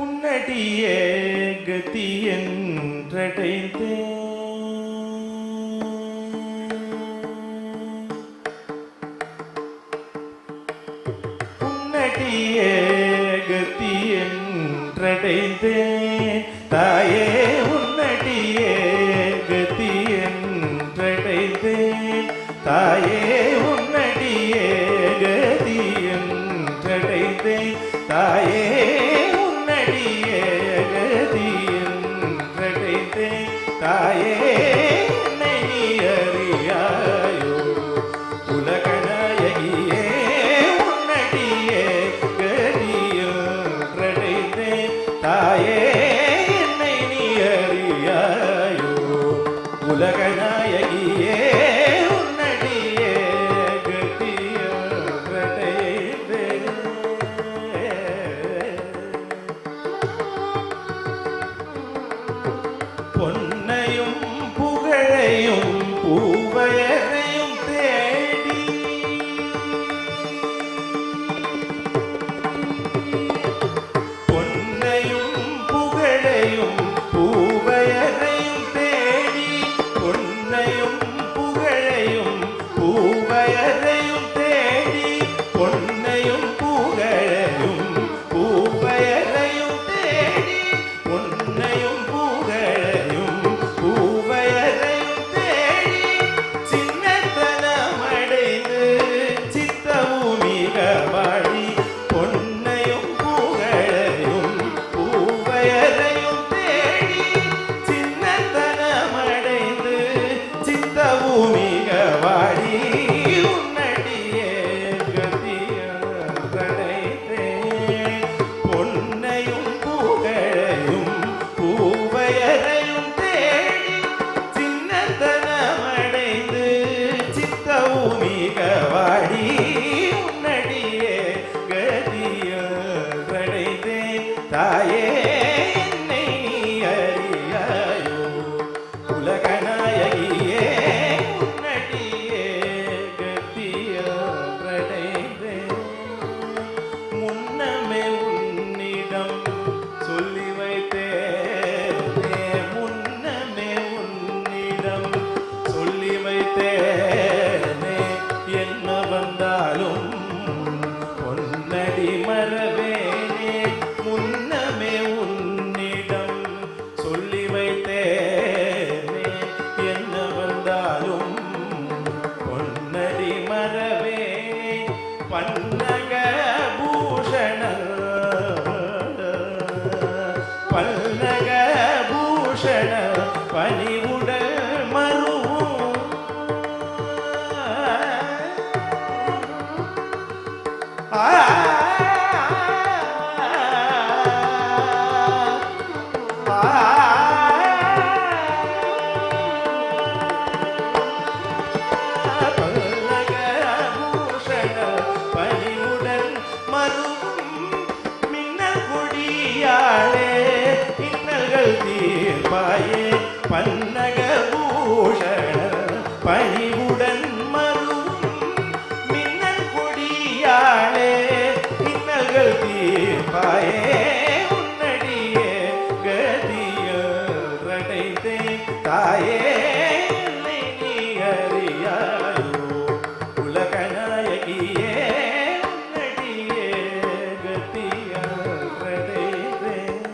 உன்னடியே கதி என்றடைந்தேன். உன்னடியே கதி என்றடைந்தேன் தாயே, உன்னடியே கதி என்றடைந்தேன் தாயே, உன்னடியே கதி என்றடைந்தேன் தாயே, உன்னடியே கதி என்றடைந்தேன் தாயே, என்னை நீ அறியாயோ உலகநாயகியே, உன்னடியே கதி என்றடைந்தேன் தாயே, என்னை நீ அறியாயோ உலகநாயகியே, உன்னடியே கதி என்றடைந்தேன். பொன்னையும் புகழையும் பூவையரையும் தேடி பொன்னையும் புகழையும் பூவையரையும் தேடி பொன்னையும் புகழையும் பூவையரையும் தேடி பொன்னையும் புகழையும் பூவையரையும் தேடி பொன்னையும் புகழையும் பூவையரையும் தேடி சின்னத்தனமடைந்து சித்தமும் மிக வாடி பொன்னையும் புகழையும் பூவையரையும் தேடி சின்னத்தனமடைந்து சித்தமும் மிக வாடி உன்னடியே கதி என்றடைந்தேன். பொன்னையும் புகழையும் பூவையரையும் தேடி சின்னத்தனமடைந்து சித்தமும் மிக வாடி உன்னடியே கதி என்றடைந்தேன் தாயே, என்னை நீ அறியாயோ உலகநாயகியே, உன்னடியே கதி என்றடைந்தேன். முன்னமே உன்னிடம் சொல்லி வைத்தேனே, முன்னமே உன்னிடம் சொல்லி வைத்தேனே, என்ன வந்தாலும் பொன்னடி மறவேனே, முன்னமே உன்னிடம் சொல்லி வைத்தேனே, என்ன வந்தாலும் பொன்னடி மறவேனே. பன்னக பூஷண பல்லக பூஷண பணிவுடல் மருவும் பல்லக பூஷண பணிவுடல் மருவும் மின்னல் கொடியாளே இன்னல்கள் தீர்ப்பாயே. பன்னக பூஷண பணிவுடன் மருவும் மின்னல் கொடியாளே இன்னல்கள் தீர்ப்பாயே, உன்னடியே கதி என்றடைந்தேன் தாயே, என்னை நீ அறியாயோ உலகநாயகியே, உன்னடியே கதி என்றடைந்தேன்.